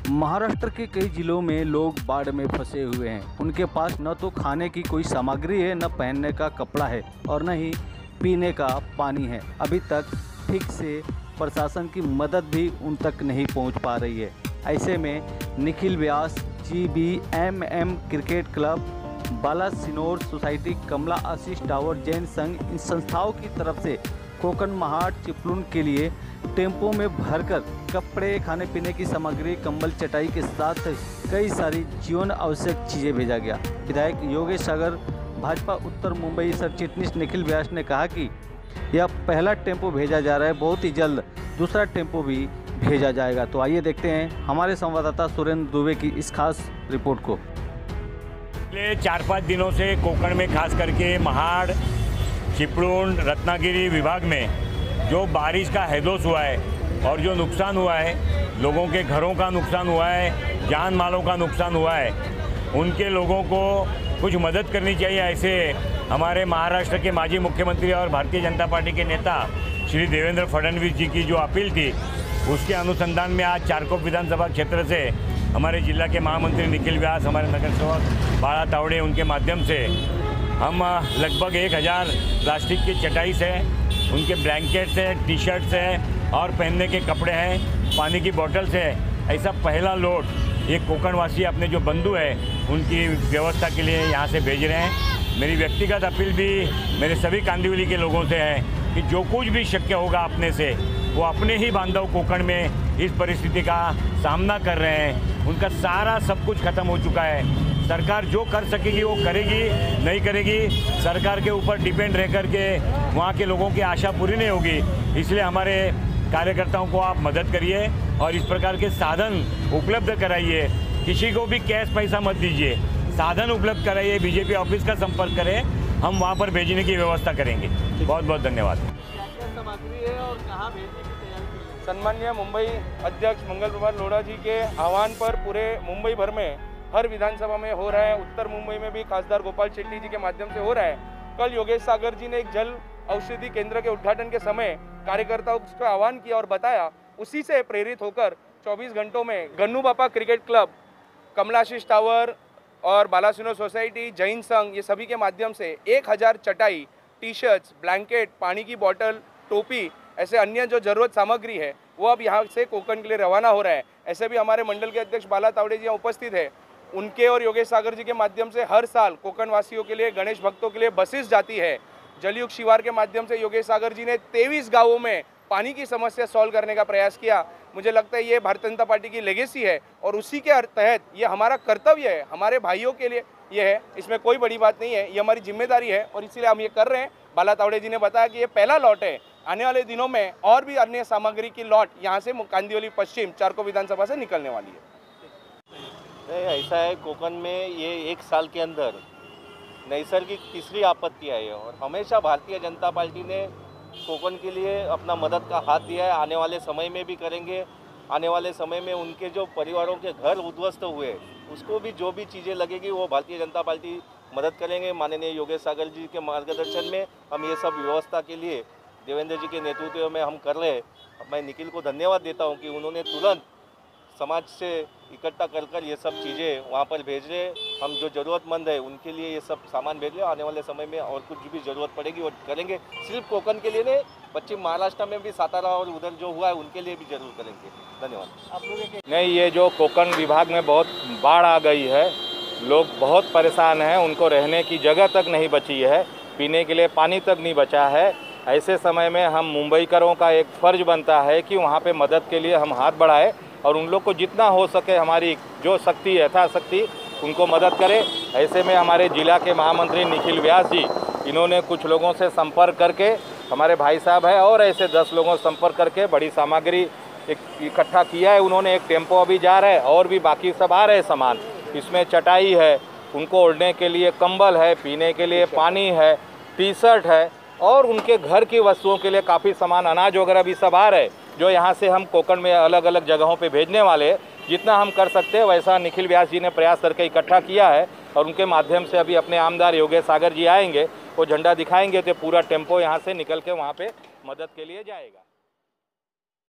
महाराष्ट्र के कई जिलों में लोग बाढ़ में फंसे हुए हैं। उनके पास न तो खाने की कोई सामग्री है, न पहनने का कपड़ा है और न ही पीने का पानी है। अभी तक ठीक से प्रशासन की मदद भी उन तक नहीं पहुंच पा रही है। ऐसे में Nikhil Vyas, GBMM cricket club, Balasinor society, Kamla Ashish tower, Jain Sangh, इन संस्थाओं की तरफ से कोकण महाड चिपलून के लिए टेम्पो में भरकर कपड़े, खाने पीने की सामग्री, कंबल, चटाई के साथ कई सारी जीवन आवश्यक चीज़ें भेजा गया। विधायक योगेश सागर, भाजपा उत्तर मुंबई सर चिटनीस निखिल व्यास ने कहा कि यह पहला टेम्पो भेजा जा रहा है, बहुत ही जल्द दूसरा टेम्पो भी भेजा जाएगा। तो आइए देखते हैं हमारे संवाददाता सुरेंद्र दुबे की इस खास रिपोर्ट को। पिछले 4-5 दिनों से कोकण में खास करके महाड, चिपलून, रत्नागिरी विभाग में जो बारिश का हैदोस हुआ है और जो नुकसान हुआ है, लोगों के घरों का नुकसान हुआ है, जान मालों का नुकसान हुआ है, उनके लोगों को कुछ मदद करनी चाहिए। ऐसे हमारे महाराष्ट्र के माजी मुख्यमंत्री और भारतीय जनता पार्टी के नेता श्री देवेंद्र फडणवीस जी की जो अपील थी, उसके अनुसंधान में आज चारकोप विधानसभा क्षेत्र से हमारे जिला के महामंत्री निखिल व्यास, हमारे नगर सेवक बाला तावड़े, उनके माध्यम से हम लगभग 1000 प्लास्टिक की चटाई से, उनके ब्लैंकेट्स है, टी-शर्ट्स है और पहनने के कपड़े हैं, पानी की बोतल्स है, ऐसा पहला लोड ये कोकणवासी अपने जो बंधु हैं उनकी व्यवस्था के लिए यहाँ से भेज रहे हैं। मेरी व्यक्तिगत अपील भी मेरे सभी कांदिवली के लोगों से है कि जो कुछ भी शक्य होगा अपने से, वो अपने ही बांधव कोकण में इस परिस्थिति का सामना कर रहे हैं। उनका सारा सब कुछ खत्म हो चुका है। सरकार जो कर सकेगी वो करेगी, नहीं करेगी सरकार के ऊपर डिपेंड रह कर के वहाँ के लोगों की आशा पूरी नहीं होगी। इसलिए हमारे कार्यकर्ताओं को आप मदद करिए और इस प्रकार के साधन उपलब्ध कराइए। किसी को भी कैश पैसा मत दीजिए, साधन उपलब्ध कराइए। बीजेपी ऑफिस का संपर्क करें, हम वहाँ पर भेजने की व्यवस्था करेंगे। बहुत बहुत धन्यवाद। सामग्री है और कहाँ भेजने की तैयारी? सम्माननीय मुंबई अध्यक्ष मंगल प्रभात लोढ़ा जी के आह्वान पर पूरे मुंबई भर में हर विधानसभा में हो रहा है। उत्तर मुंबई में भी खासदार गोपाल शेट्टी जी के माध्यम से हो रहा है। कल योगेश सागर जी ने एक जल औषधि केंद्र के उद्घाटन के समय कार्यकर्ताओं को आह्वान किया और बताया, उसी से प्रेरित होकर 24 घंटों में गन्नू बापा क्रिकेट क्लब, कमलाशीष टावर और बालासिनोर सोसाइटी, जैन संघ, ये सभी के माध्यम से 1000 चटाई, टी-शर्ट्स, ब्लैंकेट, पानी की बोतल, टोपी, ऐसे अन्य जो जरूरत सामग्री है वो अब यहाँ से कोकण के लिए रवाना हो रहा है। ऐसे भी हमारे मंडल के अध्यक्ष बाला तावड़े जी यहाँ उपस्थित है। उनके और योगेश सागर जी के माध्यम से हर साल कोकण वासियों के लिए, गणेश भक्तों के लिए बसेस जाती है। जलयुग शिवार के माध्यम से योगेश सागर जी ने 23 गांवों में पानी की समस्या सॉल्व करने का प्रयास किया। मुझे लगता है ये भारतीय जनता पार्टी की लेगेसी है और उसी के तहत ये हमारा कर्तव्य है, हमारे भाइयों के लिए ये है। इसमें कोई बड़ी बात नहीं है, ये हमारी जिम्मेदारी है और इसीलिए हम ये कर रहे हैं। बाला तावड़े जी ने बताया कि ये पहला लॉट है। आने वाले दिनों में और भी अन्य सामग्री की लॉट यहाँ से कांदिवली पश्चिम चारकोप विधानसभा से निकलने वाली है। ऐसा है, कोकण में ये 1 साल के अंदर नैसर्गिक तीसरी आपत्ति आई है और हमेशा भारतीय जनता पार्टी ने कोकण के लिए अपना मदद का हाथ दिया है। आने वाले समय में भी करेंगे। आने वाले समय में उनके जो परिवारों के घर उद्ध्वस्त हुए, उसको भी जो भी चीज़ें लगेगी वो भारतीय जनता पार्टी मदद करेंगे। माननीय योगेश सागर जी के मार्गदर्शन में हम ये सब व्यवस्था के लिए देवेंद्र जी के नेतृत्व में हम कर रहे हैं। मैं निखिल को धन्यवाद देता हूँ कि उन्होंने तुरंत समाज से इकट्ठा कर ये सब चीज़ें वहाँ पर भेज रहे। हम जो ज़रूरतमंद है उनके लिए ये सब सामान भेज रहे। आने वाले समय में और कुछ भी ज़रूरत पड़ेगी और करेंगे। सिर्फ कोकण के लिए नहीं, पश्चिम महाराष्ट्र में भी सातारा और उधर जो हुआ है उनके लिए भी जरूर करेंगे। धन्यवाद। आप लोग नहीं, ये जो कोकण विभाग में बहुत बाढ़ आ गई है, लोग बहुत परेशान हैं, उनको रहने की जगह तक नहीं बची है, पीने के लिए पानी तक नहीं बचा है। ऐसे समय में हम मुंबईकरों का एक फ़र्ज बनता है कि वहाँ पे मदद के लिए हम हाथ बढ़ाएं और उन लोग को जितना हो सके हमारी जो शक्ति है, यथाशक्ति उनको मदद करें। ऐसे में हमारे जिला के महामंत्री निखिल व्यास जी, इन्होंने कुछ लोगों से संपर्क करके, हमारे भाई साहब है और ऐसे 10 लोगों से संपर्क करके बड़ी सामग्री इकट्ठा किया है। उन्होंने एक टेम्पो अभी जा रहा है और भी बाकी सब आ रहे सामान। इसमें चटाई है, उनको ओढ़ने के लिए कंबल है, पीने के लिए पानी है, टी-शर्ट है और उनके घर की वस्तुओं के लिए काफ़ी सामान, अनाज वगैरह भी सब आ रहे, जो यहाँ से हम कोकण में अलग अलग जगहों पे भेजने वाले। जितना हम कर सकते हैं वैसा निखिल व्यास जी ने प्रयास करके इकट्ठा किया है और उनके माध्यम से अभी अपने आमदार योगेश सागर जी आएंगे, वो झंडा दिखाएंगे तो पूरा टेम्पो यहाँ से निकल के वहाँ पे मदद के लिए जाएगा।